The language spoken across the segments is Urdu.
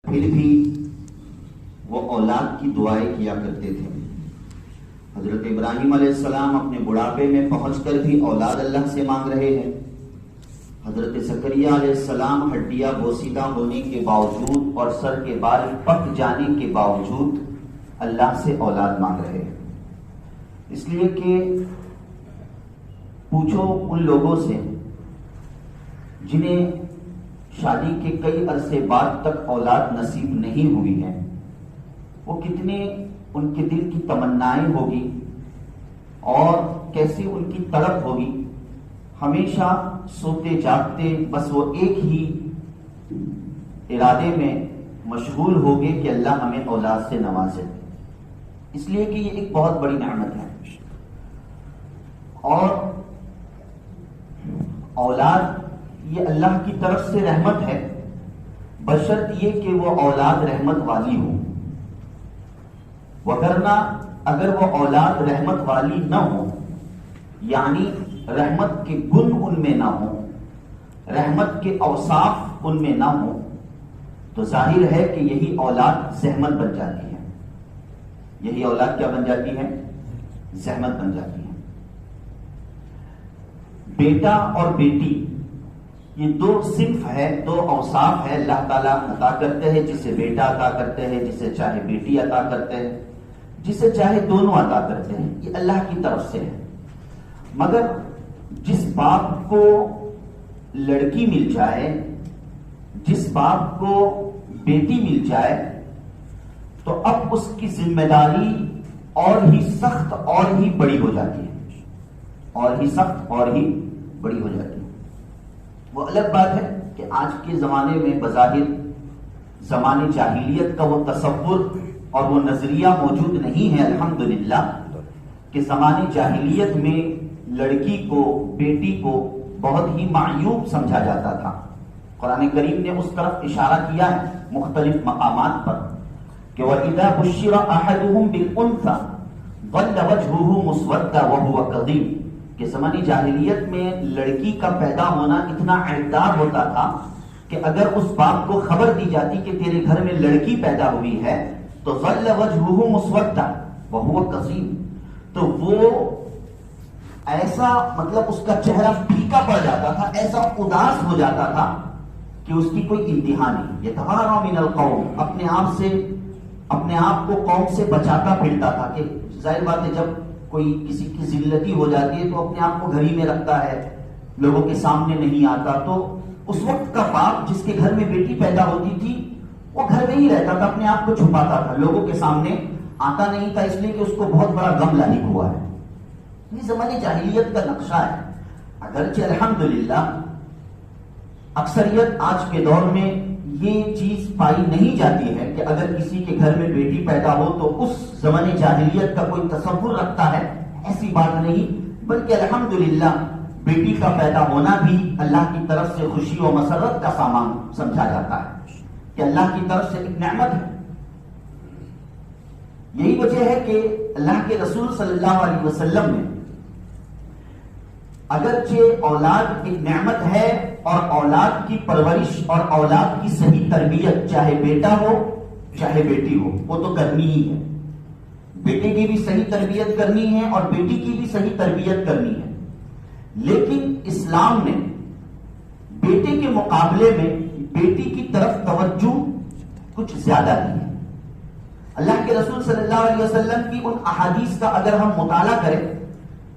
پھر بھی وہ اولاد کی دعائیں کیا کرتے تھے. حضرت ابراہیم علیہ السلام اپنے بڑھاپے میں پہنچ کر بھی اولاد اللہ سے مانگ رہے ہیں. حضرت زکریا علیہ السلام ہڈیاں بوسیدہ ہونے کے باوجود اور سر کے بال پک جانے کے باوجود اللہ سے اولاد مانگ رہے ہیں. اس لیے کہ پوچھو ان لوگوں سے جنہیں شادی کے کئی عرصے بعد تک اولاد نصیب نہیں ہوئی ہے، وہ کتنے ان کے دل کی تمنائیں ہوگی اور کیسی ان کی تڑپ ہوگی. ہمیشہ سوتے جاگتے بس وہ ایک ہی ارادے میں مشغول ہوگے کہ اللہ ہمیں اولاد سے نوازے، اس لیے کہ یہ ایک بہت بڑی نعمت ہے. اور اولاد یہ اللہ کی طرف سے رحمت ہے، بشرط یہ کہ وہ اولاد رحمت والی ہو. وگرنہ اگر وہ اولاد رحمت والی نہ ہو، یعنی رحمت کے گن ان میں نہ ہو، رحمت کے اوصاف ان میں نہ ہو، تو ظاہر ہے کہ یہی اولاد زحمت بن جاتی ہے. یہی اولاد کیا بن جاتی ہے؟ زحمت بن جاتی ہے. بیٹا اور بیٹی یہ دو صنف ہے، دو اوصاف ہے اللہ تعالیٰ عطا کرتے ہیں. جسے بیٹا عطا کرتے ہیں، جسے چاہے بیٹی عطا کرتے ہیں، جسے چاہے دونوں عطا کرتے ہیں. یہ اللہ کی طرف سے ہے. مگر جس باپ کو لڑکی مل جائے، جس باپ کو بیٹی مل جائے، تو اب اس کی ذمہ داری اور ہی سخت اور ہی بڑی ہو جاتی ہے، اور ہی سخت اور ہی بڑی ہو جاتی ہے. وہ الگ بات ہے کہ آج کے زمانے میں بظاہر زمانے جاہلیت کا وہ تصور اور وہ نظریہ موجود نہیں ہے الحمدللہ، کہ زمانے جاہلیت میں لڑکی کو، بیٹی کو بہت ہی معیوب سمجھا جاتا تھا. قرآن کریم نے اس طرف اشارہ کیا ہے مختلف مقامات پر کہ وَإِذَا بُشِّرَ أَحَدُهُمْ بِالْأُنثَىٰ ظَلَّ وَجْهُهُ مُسْوَدًّا وَهُوَ كَظِيمٌ. کہ زمانی جاہلیت میں لڑکی کا پیدا ہونا اتنا عیبدار ہوتا تھا کہ اگر اس باپ کو خبر دی جاتی کہ تیرے گھر میں لڑکی پیدا ہوئی ہے تو ظَلَّ وَجْهُهُ مُسْوَدًّا وَهُوَ كَظِيمٌ، تو وہ ایسا مطلب اس کا چہرہ پھیکا پڑ جاتا تھا، ایسا اداس ہو جاتا تھا کہ اس کی کوئی انتہا نہیں. یتہارا من القوم، اپنے آپ کو قوم سے بچاتا پھرتا تھا. کہ ظاہر بات ہے جب کوئی کسی کی ذلتی ہو جاتی ہے تو اپنے آپ کو گھر ہی میں رکھتا ہے، لوگوں کے سامنے نہیں آتا. تو اس وقت کا باپ جس کے گھر میں بیٹی پیدا ہوتی تھی وہ گھر میں ہی رہتا تھا، اپنے آپ کو چھپاتا تھا، لوگوں کے سامنے آتا نہیں تھا، اس لیے کہ اس کو بہت بڑا غم لاحق ہوا ہے. یہ زمانے جاہلیت کا نقشہ ہے. اگرچہ الحمدللہ اکثریت آج کے دور میں یہ چیز پائی نہیں جاتی ہے کہ اگر کسی کے گھر میں بیٹی پیدا ہو تو اس زمانے جاہلیت کا کوئی تصور رکھتا ہے، ایسی بات نہیں. بلکہ الحمدللہ بیٹی کا پیدا ہونا بھی اللہ کی طرف سے خوشی و مسرت کا سامان سمجھا جاتا ہے کہ اللہ کی طرف سے ایک نعمت ہے. یہی وجہ ہے کہ اللہ کے رسول صلی اللہ علیہ وسلم نے اگرچہ اولاد ایک نعمت ہے اور اولاد کی پرورش اور اولاد کی صحیح تربیت چاہے بیٹا ہو چاہے بیٹی ہو وہ تو کرنی ہی ہے. بیٹے کی بھی صحیح تربیت کرنی ہے اور بیٹی کی بھی صحیح تربیت کرنی ہے. لیکن اسلام نے بیٹے کے مقابلے میں بیٹی کی طرف توجہ کچھ زیادہ دی ہے. اللہ کے رسول صلی اللہ علیہ وسلم کی ان احادیث کا اگر ہم مطالعہ کریں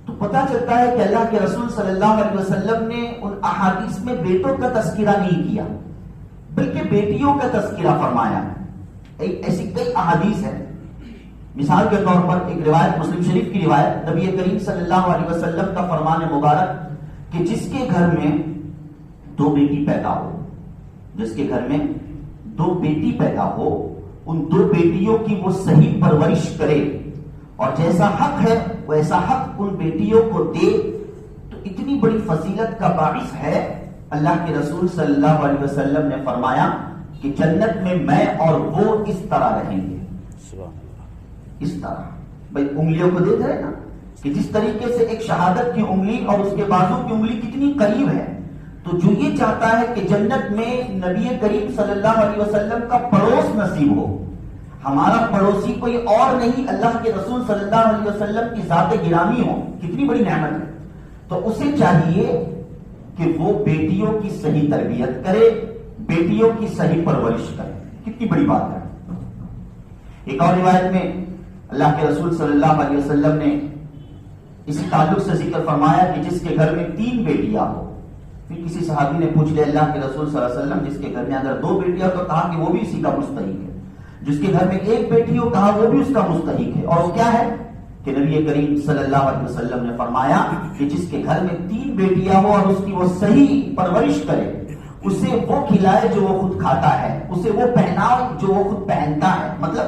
تو پتہ چلتا ہے کہ اللہ کے رسول صلی اللہ علیہ وسلم نے ان احادیث میں بیٹوں کا تذکرہ نہیں کیا بلکہ بیٹیوں کا تذکرہ فرمایا ہے. ایسی کئی احادیث ہیں. مثال کے طور پر ایک روایت مسلم شریف کی روایت، نبی کریم صلی اللہ علیہ وسلم کا فرمان مبارک کہ جس کے گھر میں دو بیٹی پیدا ہو، جس کے گھر میں دو بیٹی پیدا ہو، ان دو بیٹیوں کی وہ صحیح پرورش کرے اور جیسا حق ہے ویسا حق ان بیٹیوں کو دے تو اتنی بڑی فضیلت کا باعث ہے. اللہ کے رسول صلی اللہ علیہ وسلم نے فرمایا کہ جنت میں اور وہ اس طرح رہیں گے. اس طرح بھائی انگلیوں کو دیکھ رہے نا کہ جس طریقے سے ایک شہادت کی انگلی اور اس کے بازو کی انگلی کتنی قریب ہے، تو جو یہ چاہتا ہے کہ جنت میں نبی کریم صلی اللہ علیہ وسلم کا پڑوس نصیب ہو، ہمارا پڑوسی کوئی اور نہیں اللہ کے رسول صلی اللہ علیہ وسلم کی ذات گرامی ہو، کتنی بڑی نعمت ہے، تو اسے چاہیے کہ وہ بیٹیوں کی صحیح تربیت کرے، بیٹیوں کی صحیح پرورش کرے. کتنی بڑی بات ہے. ایک اور روایت میں اللہ کے رسول صلی اللہ علیہ وسلم نے اسی تعلق سے ذکر فرمایا کہ جس کے گھر میں 3 بیٹیاں ہو. پھر کسی صحابی نے پوچھ لیا اللہ کے رسول صلی اللہ علیہ وسلم جس کے گھر میں اگر 2 بیٹیاں تو کہا کہ وہ بھی اسی کا مستحق ہے. جس کے گھر میں 1 بیٹی ہو کہا وہ بھی اس کا مستحق ہے. اور وہ کیا ہے کہ نبی کریم صلی اللہ علیہ وسلم نے فرمایا کہ جس کے گھر میں 3 بیٹیاں ہو اور اس کی وہ صحیح پرورش کرے، اسے وہ کھلائے جو وہ خود کھاتا ہے، اسے وہ پہنائے جو وہ خود پہنتا ہے، مطلب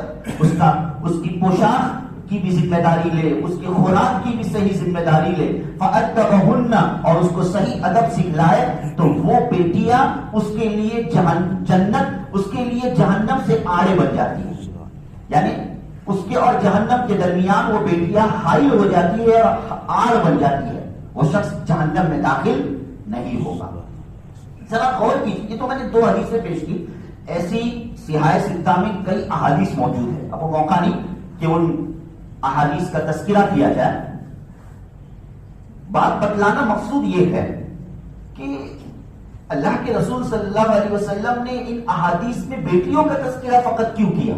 اس کی پوشاک کی بھی ذمہ داری لے، اس کی خوراک کی بھی صحیح ذمہ داری لے، فَأَدَّبَهُنَّ اور اس کو صحیح ادب سکھلائے، تو وہ بیٹیاں اس کے لیے جنت، اس کے لیے جہنم سے آڑے بن جاتی ہیں. یعنی اس کے اور جہنم کے درمیان وہ بیٹیاں حائل ہو جاتی ہے اور آڑ بن جاتی ہے، وہ شخص جہنم میں داخل نہیں ہوگا. ذرا غور کیجیے، یہ تو میں نے 2 حدیثیں پیش کی، ایسی سیاہ ستہ میں کئی احادیث موجود ہے. اب وہ موقع نہیں کہ ان احادیث کا تذکرہ کیا جائے. بات بتلانا مقصود یہ ہے کہ اللہ کے رسول صلی اللہ علیہ وسلم نے ان احادیث میں بیٹیوں کا تذکرہ فقط کیوں کیا؟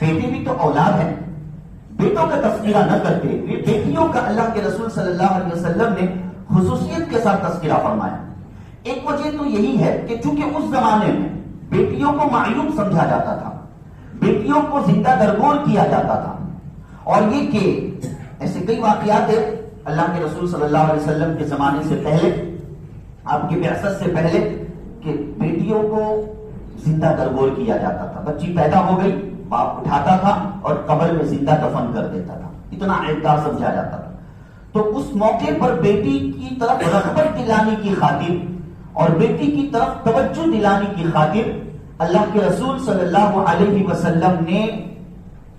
بیٹے بھی تو اولاد ہیں، بیٹوں کا تذکرہ نہ کرتے ہوئے بیٹیوں کا اللہ کے رسول صلی اللہ علیہ وسلم نے خصوصیت کے ساتھ تذکرہ فرمایا. ایک وجہ تو یہی ہے کہ چونکہ اس زمانے میں بیٹیوں کو معیوب سمجھا جاتا تھا، بیٹیوں کو زندہ درگور کیا جاتا تھا، اور یہ کہ ایسے کئی واقعات ہیں اللہ کے رسول صلی اللہ علیہ وسلم کے زمانے سے پہلے، آپ کی بعثت سے پہلے، کہ بیٹیوں کو زندہ درگور کیا جاتا تھا. بچی پیدا ہو گئی، باپ اٹھاتا تھا اور قبر میں زندہ دفن کر دیتا تھا، اتنا عیبدار سمجھا جاتا تھا. تو اس موقع پر بیٹی کی طرف رغبت دلانے کی خاطر اور بیٹی کی طرف توجہ دلانے کی خاطر اللہ کے رسول صلی اللہ علیہ وسلم نے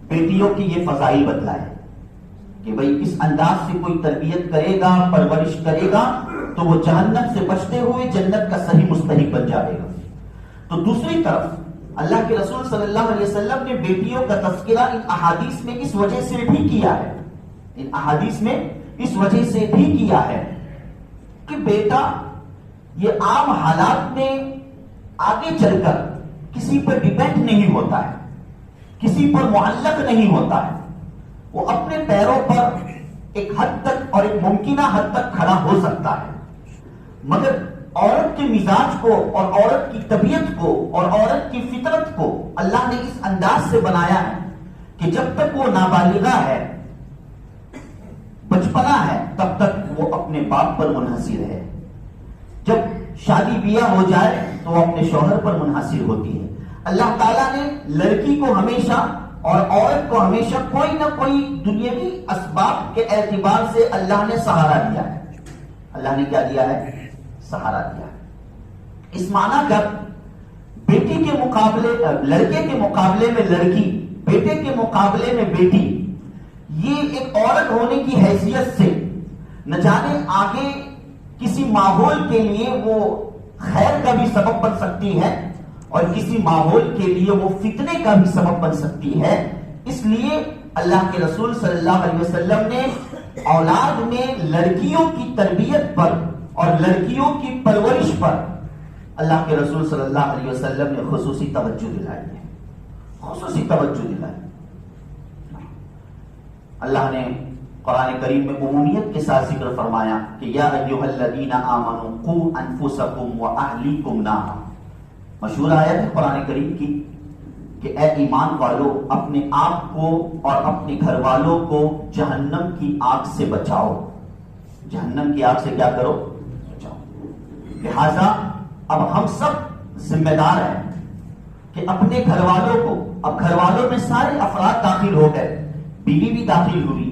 بیٹیوں کی یہ فضائل بتلائے کہ بھئی کس انداز سے کوئی تربیت کرے گا، پرورش کرے گا تو وہ جہنم سے بچتے ہوئے جنت کا صحیح مستحق بن جائے گا. تو دوسری طرف اللہ کے رسول صلی اللہ علیہ وسلم نے بیٹیوں کا تذکرہ ان احادیث میں اس وجہ سے بھی کیا ہے، ان احادیث میں اس وجہ سے بھی کیا ہے کہ بیٹا یہ عام حالات میں آگے چل کر کسی پر ڈیپینڈ نہیں ہوتا ہے، کسی پر معلق نہیں ہوتا ہے. وہ اپنے پیروں پر ایک حد تک اور ایک ممکنہ حد تک کھڑا ہو سکتا ہے، مگر عورت کے مزاج کو اور عورت کی طبیعت کو اور عورت کی فطرت کو اللہ نے اس انداز سے بنایا ہے کہ جب تک وہ نابالغہ ہے، بچپنا ہے، تب تک وہ اپنے باپ پر منحصر ہے. جب شادی بیاہ ہو جائے تو وہ اپنے شوہر پر منحصر ہوتی ہے. اللہ تعالیٰ نے لڑکی کو ہمیشہ اور عورت کو ہمیشہ کوئی نہ کوئی دنیاوی اسباب کے اعتبار سے اللہ نے سہارا دیا ہے. اللہ نے کیا دیا ہے؟ سہارا دیا ہے. اس معنی کر بیٹی کے مقابلے، لڑکے کے مقابلے میں لڑکی، بیٹے کے مقابلے میں بیٹی، یہ ایک عورت ہونے کی حیثیت سے نہ جانے آگے کسی ماحول کے لیے وہ خیر کا بھی سبب بن سکتی ہے اور کسی ماحول کے لیے وہ فتنے کا بھی سبب بن سکتی ہے. اس لیے اللہ کے رسول صلی اللہ علیہ وسلم نے اولاد میں لڑکیوں کی تربیت پر اور لڑکیوں کی پرورش پر اللہ کے رسول صلی اللہ علیہ وسلم نے خصوصی توجہ دلائی ہے، خصوصی توجہ دلائی. اللہ نے قرآن کریم میں عمومیت کے ساتھ ذکر فرمایا کہ یا ایھا الذین آمنوا قوا انفسکم واہلیکم نارا. مشہور آیت ہے قرآن کریم کی کہ اے ایمان والو اپنے آپ کو اور اپنے گھر والوں کو جہنم کی آگ سے بچاؤ. جہنم کی آگ سے کیا کرو؟ بچاؤ. لہذا اب ہم سب ذمہ دار ہیں کہ اپنے گھر والوں کو، اب گھر والوں میں سارے افراد داخل ہو گئے، بیوی بھی داخل ہوئی،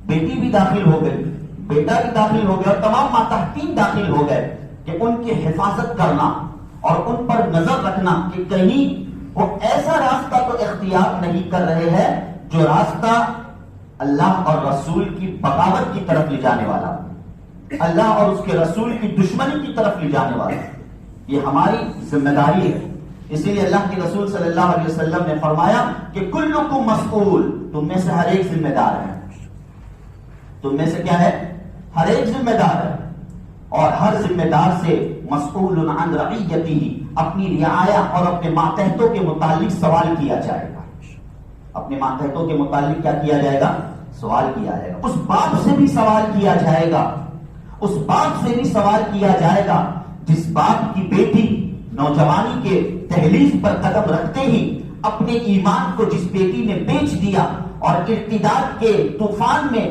بیٹی بھی داخل ہو گئی، بیٹا بھی داخل ہو گیا اور تمام ماتحتین داخل ہو گئے کہ ان کی حفاظت کرنا اور ان پر نظر رکھنا کہ کہیں وہ ایسا راستہ تو اختیار نہیں کر رہے ہیں جو راستہ اللہ اور رسول کی بغاوت کی طرف لے جانے والا. اللہ اور اس کے رسول کی دشمنی کی طرف لے جانے والا ہے. یہ ہماری ذمہ داری ہے. اسی لیے اللہ کے رسول صلی اللہ علیہ وسلم نے فرمایا کہ کلکم مسئول، تم میں سے ہر ایک ذمہ دار ہے. تم میں سے کیا ہے؟ ہر ایک ذمہ دار ہے. اور ہر ذمہ دار سے مسئول عن رعیتہ، اپنی رعایا اور اپنے ماتحتوں کے متعلق سوال کیا جائے گا. اپنے ماتحتوں کے متعلق کیا کیا جائے گا؟ سوال کیا جائے گا. اس باپ سے بھی سوال کیا جائے گا. اس باپ سے بھی سوال کیا جائے گا جس باپ کی بیٹی نوجوانی کے دہلیز پر قدم رکھتے ہی اپنے ایمان کو جس بیٹی نے بیچ دیا اور ارتداد کے طوفان میں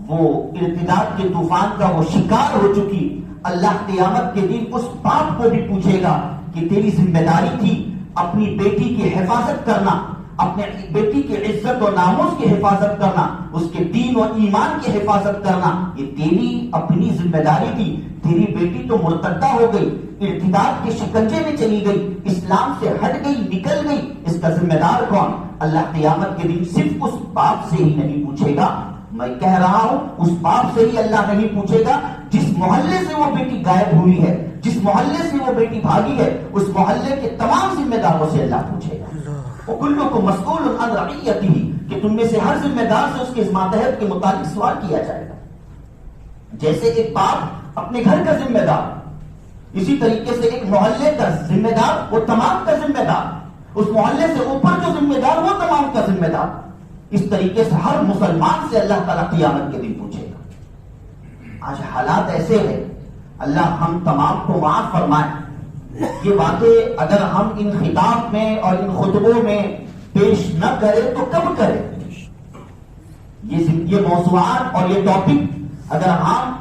ارتداد کے طوفان کا وہ شکار ہو چکی. اللہ قیامت کے دن اس باپ کو بھی پوچھے گا کہ تیری ذمہ داری تھی اپنی بیٹی کی حفاظت کرنا، اپنے بیٹی کی عزت و ناموس کی حفاظت کرنا، اس کے دین و ایمان کی حفاظت کرنا، یہ تیری اپنی ذمہ داری تھی. تیری بیٹی تو مرتدہ ہو گئی، ارتداد کے شکنجے میں چلی گئی، اسلام سے ہٹ گئی، نکل گئی. اس کا ذمہ دار کون؟ اللہ قیامت کے دن صرف اس باپ سے ہی نہیں پوچھے گا. میں کہہ رہا ہوں اس باپ سے ہی اللہ نہیں پوچھے گا جس محلے سے وہ بیٹی غائب ہوئی ہے، جس محلے سے وہ بیٹی بھاگی ہے، اس محلے کے تمام ذمہ داروں سے اللہ پوچھے گا. وَكُلُّكُمْ مَسْئُولٌ عَنْ رَعِيَّتِهِ، کہ تم میں سے ہر ذمہ دار سے اس کے ماتحت کے متعلق سوال کیا جائے گا. جیسے ایک باپ اپنے گھر کا ذمہ دار، اسی طریقے سے ایک محلے کا ذمہ دار وہ تمام کا ذمہ دار، اس محلے سے اوپر جو ذمہ دار وہ تمام کا ذمہ دار. اس طریقے سے ہر مسلمان سے اللہ تعالیٰ قیامت کے دن پوچھے گا. آج حالات ایسے ہیں، اللہ ہم تمام کو معاف فرمائے. یہ باتیں اگر ہم ان خطاب میں اور ان خطبوں میں پیش نہ کریں تو کب کریں؟ یہ موضوعات اور یہ ٹاپک اگر ہم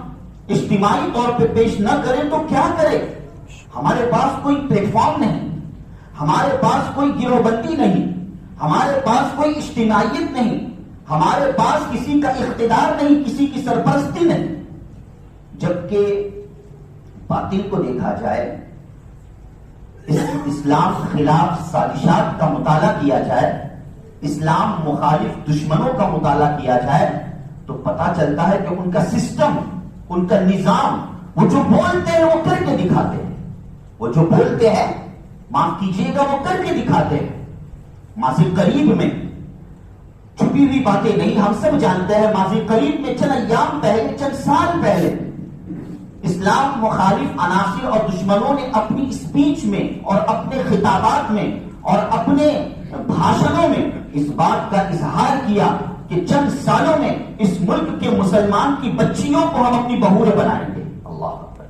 اجتماعی طور پہ پیش نہ کریں تو کیا کریں؟ ہمارے پاس کوئی پلیٹ فارم نہیں، ہمارے پاس کوئی گروہ بندی نہیں، ہمارے پاس کوئی اجتماعیت نہیں، ہمارے پاس کسی کا اقتدار نہیں، کسی کی سرپرستی نہیں. جبکہ باطل کو دیکھا جائے، اسلام خلاف سازشات کا مطالعہ کیا جائے، اسلام مخالف دشمنوں کا مطالعہ کیا جائے تو پتا چلتا ہے کہ ان کا سسٹم، ان کا نظام، وہ جو بولتے ہیں وہ کر کے دکھاتے ہیں. وہ جو بولتے ہیں معاف کیجیے گا وہ کر کے دکھاتے ہیں. ماضی قریب میں چھپی ہوئی باتیں نہیں، ہم سب جانتے ہیں ماضی قریب میں چند ایام پہلے، چند سال پہلے اسلام مخالف عناصر اور دشمنوں نے اپنی اسپیچ میں اور اپنے خطابات میں اور اپنے بھاشنوں میں اس بات کا اظہار کیا کہ چند سالوں میں اس ملک کے مسلمان کی بچیوں کو ہم اپنی بہوریں بنائیں گے. اللہ اکبر.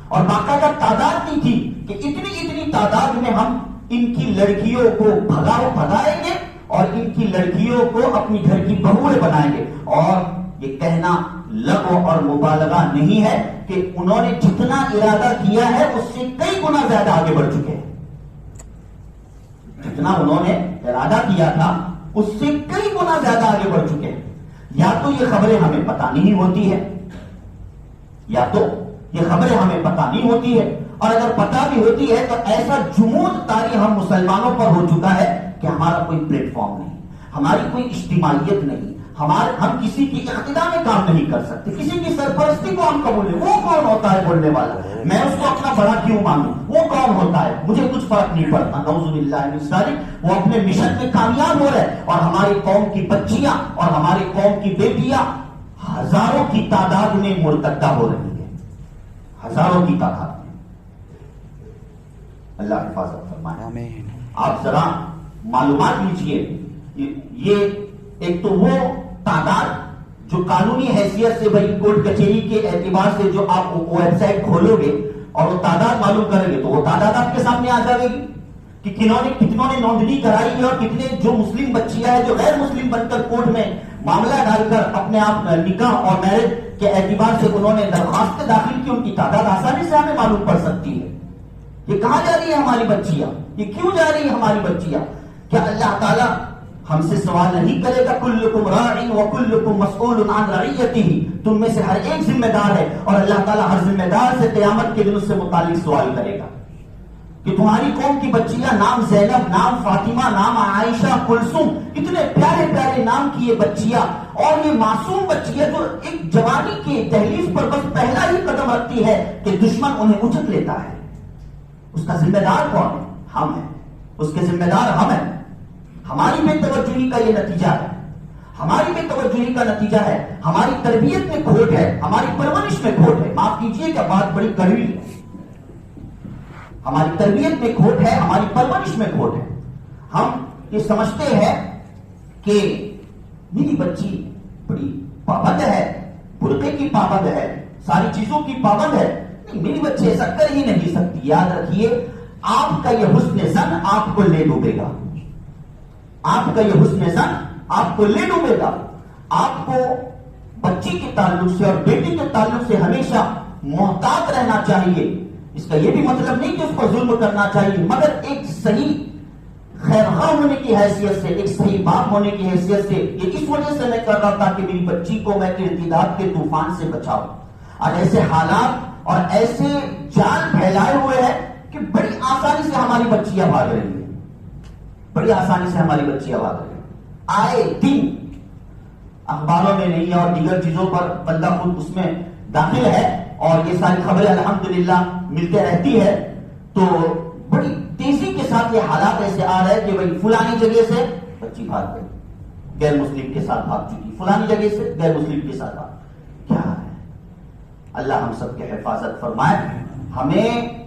اور باقاعدہ تعداد نہیں تھی کہ اتنی تعداد میں ہم ان کی لڑکیوں کو بھگائیں گے اور ان کی لڑکیوں کو اپنی گھر کی بہوریں بنائیں گے. اور یہ کہنا لغو اور مبالغہ نہیں ہے کہ انہوں نے جتنا ارادہ کیا ہے اس سے کئی گنا زیادہ آگے بڑھ چکے ہیں. جتنا انہوں نے ارادہ کیا تھا اس سے کئی گنا زیادہ آگے بڑھ چکے ہیں. یا تو یہ خبریں ہمیں پتہ نہیں ہوتی ہے، یا تو یہ خبریں ہمیں پتہ نہیں ہوتی ہے، اور اگر پتہ بھی ہوتی ہے تو ایسا جمود طاری ہم مسلمانوں پر ہو چکا ہے کہ ہمارا کوئی پلیٹ فارم نہیں، ہماری کوئی اجتماعیت نہیں، ہم کسی کی اقتداء میں کام نہیں کر سکتے، کسی کی سرپرستی کو ہم قبول نہیں. وہ کون ہوتا ہے بولنے والا؟ میں اس کو اپنا بڑا کیوں مانوں؟ وہ کون ہوتا ہے؟ مجھے کچھ فرق نہیں پڑتا. نعوذ باللہ من ذالک. وہ اپنے مشن میں کامیاب ہو رہے اور ہماری قوم کی بچیاں اور ہماری قوم کی بیٹیاں ہزاروں کی تعداد میں مرتدہ ہو رہی ہیں، ہزاروں کی تعداد میں. اللہ حفاظت فرمائے. آمین. آپ ذرا معلومات لیجئے. یہ ایک تو وہ تعداد جو قانونی حیثیت سے بھائی کورٹ کچہری کے اعتبار سے جو آپ ویب سائٹ کھولو گے اور وہ تعداد معلوم کریں گے تو وہ تعداد آپ کے سامنے آ جائے گی کہ کتنوں نے نوندنی کرائی ہے اور کتنے جو مسلم بچیاں ہیں جو غیر مسلم بن کر کورٹ میں معاملہ ڈال کر اپنے آپ نکاح اور میرج کے اعتبار سے انہوں نے درخواست داخل کی. ان کی تعداد آسانی سے ہمیں معلوم پڑ سکتی ہے. یہ کہاں جا رہی ہے ہماری بچیاں؟ یہ کیوں جا رہی ہے ہماری بچیاں؟ کیا اللہ تعالیٰ ہم سے سوال نہیں کرے گا؟ کلکم راع وکلکم مسئول عن رعیتہ. تم میں سے ہر ایک ذمہ دار ہے اور اللہ تعالیٰ ہر ذمہ دار سے قیامت کے دن اس سے متعلق سوال کرے گا. کہ تمہاری قوم کی بچیاں نام زینب، نام فاطمہ، نام عائشہ، کلثوم، اتنے پیارے پیارے نام کی یہ بچیاں، اور یہ معصوم بچیاں جو ایک جوانی کی دہلیز پر بس پہلا ہی قدم رکھتی ہے کہ دشمن انہیں اچک لیتا ہے، اس کا ذمہ دار کون ہے؟ ہم ہیں، اس کے ذمہ دار ہم ہیں۔ ہماری بے توجہی کا یہ نتیجہ ہے، ہماری بے توجہی کا نتیجہ ہے، ہماری تربیت میں کھوٹ ہے، ہماری پرورش میں کھوٹ ہے۔ معاف کیجئے کہ بات بڑی کڑوی ہے، ہماری تربیت میں کھوٹ ہے، ہماری پرورش میں کھوٹ ہے۔ ہم یہ سمجھتے ہیں کہ میری بچی بڑی پابند ہے، برقعے کی پابند ہے، ساری چیزوں کی پابند ہے، نہیں، میری بچی ایسا کر ہی نہیں سکتی۔ یاد رکھیے، آپ کا یہ حسن زن آپ کو لے ڈوبے گا، آپ کا یہ حسن زن آپ کو لے ڈوبے گا۔ آپ کو بچی کے تعلق سے اور بیٹی کے تعلق سے ہمیشہ محتاط رہنا چاہیے۔ اس کا یہ بھی مطلب نہیں کہ اس کو ظلم کرنا چاہیے، مگر ایک صحیح خیرخواہ ہونے کی حیثیت سے، ایک صحیح باپ ہونے کی حیثیت سے، یہ اس وجہ سے میں کر رہا تھا کہ میری بچی کو میں ارتداد کے طوفان سے بچاؤں۔ آج ایسے حالات اور ایسے جال پھیلائے ہوئے ہیں کہ بڑی آسانی سے ہماری بچیاں بھاگ رہی ہیں، بڑی آسانی سے ہماری بچیاں بھاگ رہی ہیں۔ آئے دن اخباروں میں نہیں اور دیگر چیزوں پر بندہ خود اس میں داخل ہے اور یہ ساری خبریں الحمدللہ ملتے رہتی ہے، تو بڑی تیزی کے ساتھ یہ حالات ایسے آ رہے ہیں کہ بھئی فلانی جگہ سے بچی بھاگ گئی، غیر مسلم کے ساتھ بھاگ چکی، فلانی جگہ سے غیر مسلم کے ساتھ بھاگ۔ کیا ہے؟ اللہ ہم سب کے حفاظت فرمائے۔ ہمیں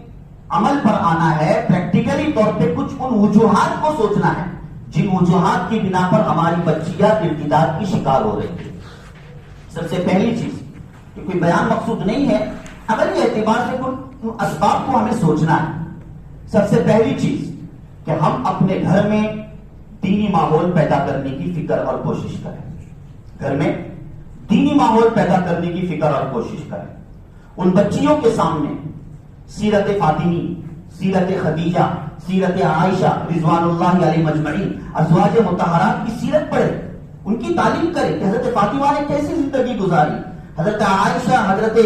عمل پر آنا ہے، پریکٹیکلی طور پہ کچھ ان وجوہات کو سوچنا ہے جن وجوہات کی بنا پر ہماری بچیاں ارتداد کی شکار ہو رہی ہیں۔ سب سے پہلی چیز، کہ کوئی بیان مقصود نہیں ہے، عملی اعتبار سے ان اسباب کو ہمیں سوچنا ہے۔ سب سے پہلی چیز کہ ہم اپنے گھر میں دینی ماحول پیدا کرنے کی فکر اور کوشش کریں، گھر میں دینی ماحول پیدا کرنے کی فکر اور کوشش کریں۔ ان بچیوں کے سامنے سیرت فاطمی، سیرت خدیجہ، سیرت عائشہ رضوان اللہ علیہ مجمعین، ازواج مطہرات کی سیرت پڑھیں، ان کی تعلیم کریں کہ حضرت فاطمہ نے کیسی زندگی گزاری، حضرت عائشہ، حضرت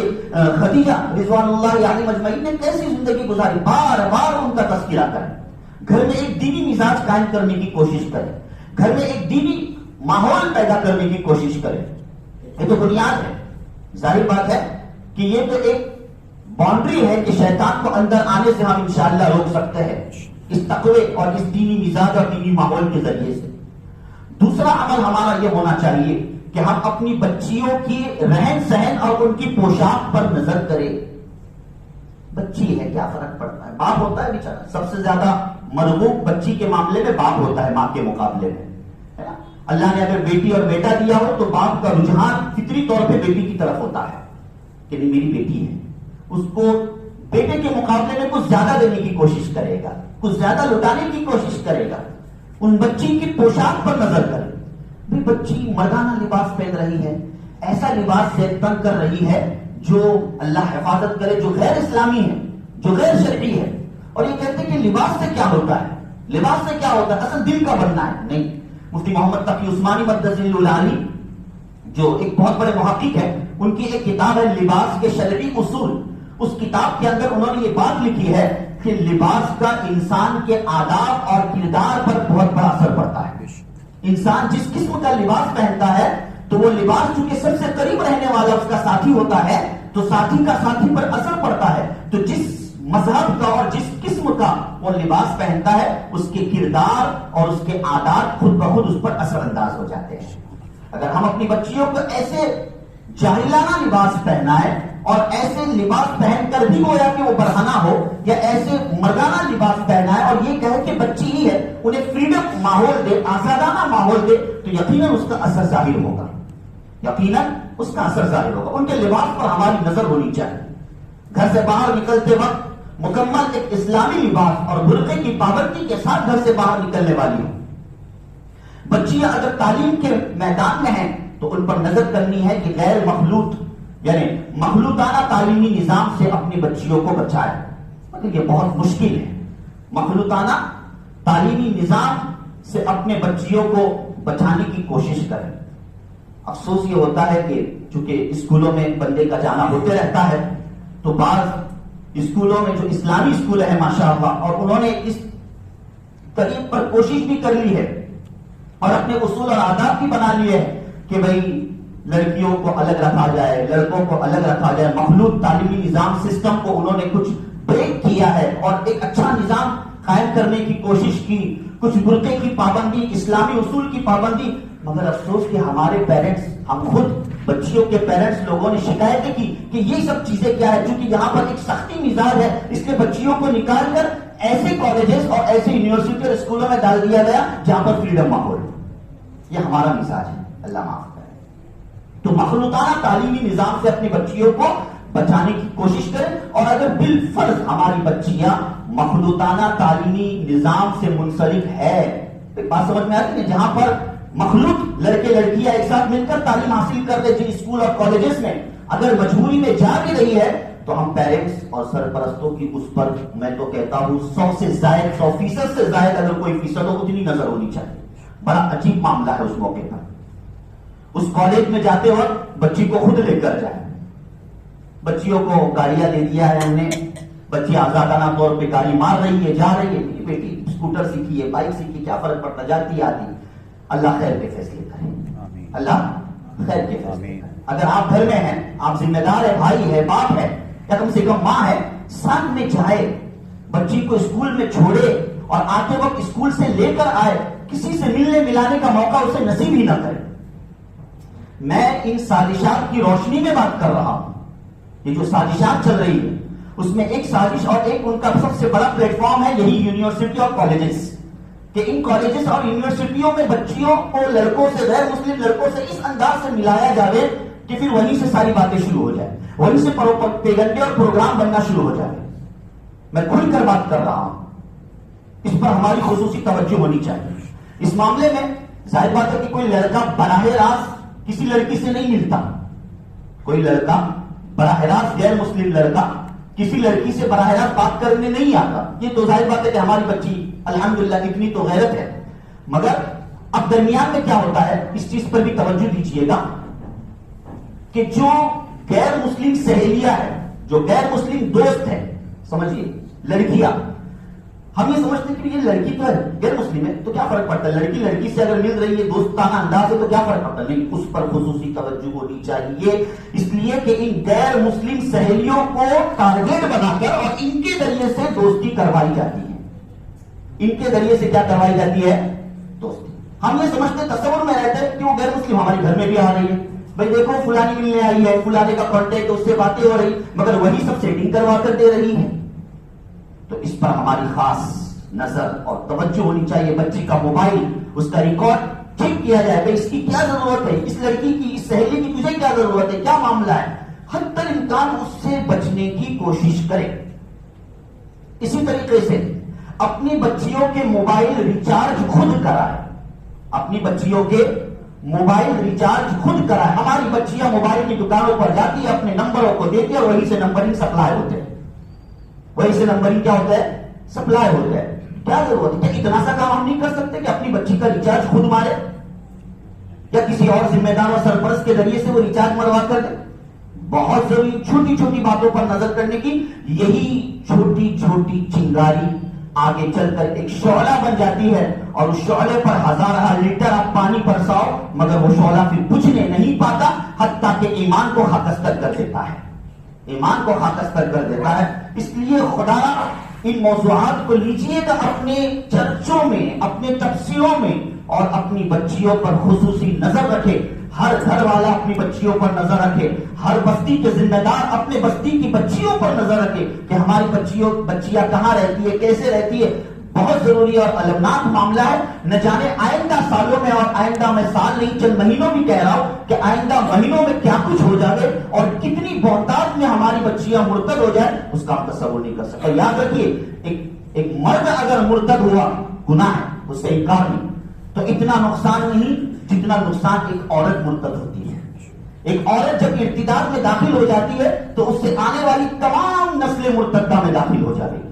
خدیجہ رضوان اللہ علیہ مجمعین نے کیسی زندگی گزاری، بار بار ان کا تذکرہ کریں۔ گھر میں ایک دینی مزاج قائم کرنے کی کوشش کریں، گھر میں ایک دینی ماحول پیدا کرنے کی کوشش کریں۔ یہ تو بنیاد ہے، ظاہر بات ہے کہ یہ تو ایک باؤنڈری ہے کہ شیطان کو اندر آنے سے ہم انشاءاللہ روک سکتے ہیں اس تقوی اور اس دینی مزاج اور دینی ماحول کے ذریعے سے۔ دوسرا عمل ہمارا یہ ہونا چاہیے کہ ہم اپنی بچیوں کی رہن سہن اور ان کی پوشاک پر نظر کریں۔ بچی ہے، کیا فرق پڑتا ہے، باپ ہوتا ہے بیچارہ، سب سے زیادہ مرغوب بچی کے معاملے میں باپ ہوتا ہے ماں کے مقابلے میں، ہے نا؟ اللہ نے اگر بیٹی اور بیٹا دیا ہو تو باپ کا رجحان فطری طور پہ بیٹی کی طرف ہوتا ہے کہ نہیں میری بیٹی ہے، اس کو بیٹے کے مقابلے میں کچھ زیادہ دینے کی کوشش کرے گا، کچھ زیادہ لٹانے کی کوشش کرے گا۔ ان بچی کی پوشاک پر نظر کرے، بھی بچی مردانہ لباس پہن رہی ہے، ایسا لباس سے تنگ کر رہی ہے جو اللہ حفاظت کرے، جو غیر اسلامی ہے، جو غیر شرعی ہے۔ اور یہ کہتے ہیں کہ لباس سے کیا ہوتا ہے، لباس سے کیا ہوتا ہے، اصل دل کا بننا ہے۔ نہیں، مفتی محمد تقی عثمانی مدظل العالی جو ایک بہت بڑے محقق ہیں، ان کی ایک کتاب ہے لباس کے شرعی اصول، اس کتاب کے اندر انہوں نے یہ بات لکھی ہے کہ لباس کا انسان کے آداب اور کردار پر بہت بڑا اثر پڑتا ہے۔ انسان جس قسم کا لباس پہنتا ہے تو وہ لباس چونکہ سب سے قریب رہنے والا اس کا ساتھی ہوتا ہے تو ساتھی کا ساتھی پر اثر پڑتا ہے، تو جس مذہب کا اور جس قسم کا وہ لباس پہنتا ہے اس کے کردار اور اس کے عادات خود بخود اس پر اثر انداز ہو جاتے ہیں۔ اگر ہم اپنی بچیوں کو ایسے جاہلانہ لباس پہنائیں اور ایسے لباس پہن کر بھی گویا کہ وہ برہنہ ہو، یا ایسے مردانہ لباس پہنائے اور یہ کہے کہ بچی ہی ہے، انہیں فریڈم ماحول دے، آزادانہ ماحول دے، تو یقیناً اس کا اثر ظاہر ہوگا، یقیناً اس کا اثر ظاہر ہوگا۔ ان کے لباس پر ہماری نظر ہونی چاہیے۔ گھر سے باہر نکلتے وقت مکمل ایک اسلامی لباس اور برقعے کی پابندی کے ساتھ گھر سے باہر نکلنے والی ہوں۔ بچیاں اگر تعلیم کے میدان میں ہیں تو ان پر نظر کرنی ہے کہ غیر مخلوط یعنی مخلوطانہ تعلیمی نظام سے اپنی بچیوں کو بچائے، مگر یہ بہت مشکل ہے۔ مخلوطانہ تعلیمی نظام سے اپنے بچیوں کو بچانے کی کوشش کریں۔ افسوس یہ ہوتا ہے کہ چونکہ اسکولوں میں بندے کا جانا ہوتے رہتا ہے تو بعض اسکولوں میں جو اسلامی اسکول ہیں ماشاءاللہ، اور انہوں نے اس طریق پر کوشش بھی کر لی ہے اور اپنے اصول اور آداب بھی بنا لیے ہیں کہ بھئی لڑکیوں کو الگ رکھا جائے، لڑکوں کو الگ رکھا جائے. مخلوط تعلیمی نظام سسٹم کو انہوں نے کچھ بریک کیا ہے اور ایک اچھا نظام قائم کرنے کی کوشش کی. کچھ برقعے کی پابندی، اسلامی اصول کی پابندی. مگر افسوس کہ ہمارے پیرنٹس، ہم خود بچیوں کے پیرنٹس لوگوں نے شکایتیں کی کہ یہ سب چیزیں کیا ہے. چونکہ یہاں پر ایک سختی مزاج ہے، اس لیے بچیوں کو نکال کر ایسے کالجز اور ایسے یونیورسٹی اور اسکولوں میں ڈال دیا گیا جہاں پر فریڈم ماحول. یہ ہمارا مزاج ہے، اللہ معاف کرے. تو مخلوطانہ تعلیمی نظام سے اپنی بچیوں کو بچانے کی کوشش کریں. اور اگر بالفرض ہماری بچیاں مخلوطانہ تعلیمی نظام سے منسلک ہے، ایک بات سمجھ میں آتی ہے، جہاں پر مخلوط لڑکے لڑکیاں ایک ساتھ مل کر تعلیم حاصل کر رہے جن اسکول اور کالجز میں، اگر مجبوری میں جا بھی رہی ہے تو ہم پیرنٹس اور سرپرستوں کی اس پر میں تو کہتا ہوں 100 سے زائد، 100% سے زائد اگر کوئی فیصد ہو اتنی نظر ہونی چاہیے. بڑا عجیب معاملہ ہے اس موقع پر. اس کالج میں جاتے وقت بچی کو خود لے کر جائیں. بچیوں کو گاڑیاں دے دیا ہے ہم نے، بچی آزادانہ طور پہ گاڑی مار رہی ہے، جا رہی ہے. بیٹی اسکوٹر سیکھی ہے، بائک سیکھی، کیا فرق پڑتا، جاتی آتی. اللہ خیر کے فیصلے کرے، اللہ خیر کے فیصلے کرے. اگر آپ گھر میں ہیں، آپ ذمہ دار ہے، بھائی ہے، باپ ہے، یا کم سے کم ماں ہے، ساتھ میں جائے، بچی کو اسکول میں چھوڑے اور آتے وقت اسکول سے لے کر آئے. کسی سے ملنے ملانے کا موقع اسے نصیب ہی نہ کرے. میں ان سازشات کی روشنی میں بات کر رہا ہوں. یہ جو سازشات چل رہی ہے اس میں ایک سازش اور ایک ان کا سب سے بڑا پلیٹ فارم ہے یہی یونیورسٹی اور کالجز، کہ ان کالجز اور یونیورسٹیوں میں بچیوں کو لڑکوں سے، غیر مسلم لڑکوں سے اس انداز سے ملایا جاوے کہ پھر وہیں سے ساری باتیں شروع ہو جائیں، وہیں سے پیغمبر اور پروگرام بننا شروع ہو جائے. میں کھل کر بات کر رہا ہوں، اس پر ہماری خصوصی توجہ ہونی چاہیے. اس معاملے میں ظاہر بات ہے کہ کوئی لڑکا براہ راست کسی لڑکی سے نہیں ملتا. کوئی لڑکا براہ راست، غیر مسلم لڑکا کسی لڑکی سے براہ راست بات کرنے نہیں آتا. یہ تو ظاہر بات ہے کہ ہماری بچی الحمدللہ اتنی تو غیرت ہے. مگر اب درمیان میں کیا ہوتا ہے، اس چیز پر بھی توجہ دیجیے گا کہ جو غیر مسلم سہیلیاں ہیں، جو غیر مسلم دوست ہیں، سمجھیے لڑکیاں، ہم یہ سمجھتے ہیں کہ یہ لڑکی تو ہے، غیر مسلم ہے تو کیا فرق پڑتا ہے، لڑکی لڑکی سے اگر مل رہی ہے دوستانہ انداز ہے تو کیا فرق پڑتا ہے. نہیں، اس پر خصوصی توجہ ہونی چاہیے. اس لیے کہ ان غیر مسلم سہیلیوں کو ٹارگیٹ بنا کر اور ان کے ذریعے سے دوستی کروائی جاتی ہے. ان کے ذریعے سے کیا کروائی جاتی ہے، دوستی. ہم یہ سمجھتے، تصور میں رہتے ہیں کہ وہ غیر مسلم ہمارے گھر میں بھی آ رہی ہے، بھائی دیکھو فلانی ملنے آئی ہے، فلانے کا کانٹیکٹ، اس سے باتیں ہو رہی، مگر وہی سب سیٹنگ کروا کر دے رہی ہے. تو اس پر ہماری خاص نظر اور توجہ ہونی چاہیے. بچی کا موبائل، اس کا ریکارڈ چیک کیا جائے، بھائی اس کی کیا ضرورت ہے، اس لڑکی کی، اس سہیلی کی تجھے کیا ضرورت ہے، کیا معاملہ ہے. حتی الامکان اس سے بچنے کی کوشش کرے. اسی طریقے سے اپنی بچیوں کے موبائل ریچارج خود کرائے. اپنی بچیوں کے موبائل ریچارج خود کرائے. ہماری بچیاں موبائل کی دکانوں پر جاتی ہے، اپنے نمبروں کو دیتی ہے اور وہیں سے نمبرنگ سپلائی ہوتے ہیں. وہیں سے نمبرنگ کیا ہوتا ہے، سپلائی ہوتا ہے. کیا ضرورت ہے، کیا اتنا سا کام ہم نہیں کر سکتے کہ اپنی بچی کا ریچارج خود مارے، یا کسی اور ذمہ دار اور سرپرست کے ذریعے سے وہ ریچارج مروا کر دے. بہت ضروری چھوٹی چھوٹی باتوں پر نظر کرنے کی. یہی چھوٹی چھوٹی چنگاری آگے چل کر ایک شعلہ بن جاتی ہے اور اس شعلے پر ہزارہ لیٹر آپ پانی برساؤ مگر وہ شعلہ پھر بجھنے نہیں پاتا، حتیٰ کہ ایمان کو خاکستر کر دیتا ہے. ایمان کو خاکستر کر دیتا ہے. اس لیے خدا ان موضوعات کو لیجئے گا اپنے چرچوں میں، اپنے تفسیروں میں، اور اپنی بچیوں پر خصوصی نظر رکھے. ہر گھر والا اپنی بچیوں پر نظر رکھے. ہر بستی کے ذمہ دار اپنے بستی کی بچیوں پر نظر رکھے کہ ہماری بچیاں کہاں رہتی ہے، کیسے رہتی ہے. بہت ضروری اور المناک معاملہ ہے. نہ جانے آئندہ سالوں میں، اور آئندہ میں سال نہیں چند مہینوں بھی کہہ رہا ہوں کہ آئندہ مہینوں میں کیا کچھ ہو جائے اور کتنی بہتات میں ہماری بچیاں مرتد ہو جائیں، اس کا ہم تصور نہیں کر سکتے. یاد رکھیے، ایک مرد اگر مرتد ہوا گناہ ہے، اس سے انکار نہیں، تو اتنا نقصان نہیں جتنا نقصان ایک عورت مرتد ہوتی ہے. ایک عورت جب ارتداد میں داخل ہو جاتی ہے تو اس سے آنے والی تمام نسلیں مرتدہ میں داخل ہو جائے گی.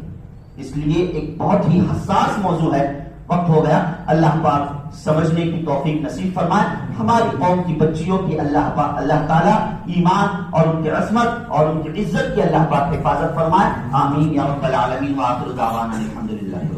اس لیے ایک بہت ہی حساس موضوع ہے. وقت ہو گیا. اللہ پاک سمجھنے کی توفیق نصیب فرمائے. ہماری قوم کی بچیوں کی اللہ تعالیٰ ایمان اور ان کی عصمت اور ان کی عزت کی اللہ پاک حفاظت فرمائے. آمین یا رب العالمین. وآخر دعوانا الحمدللہ.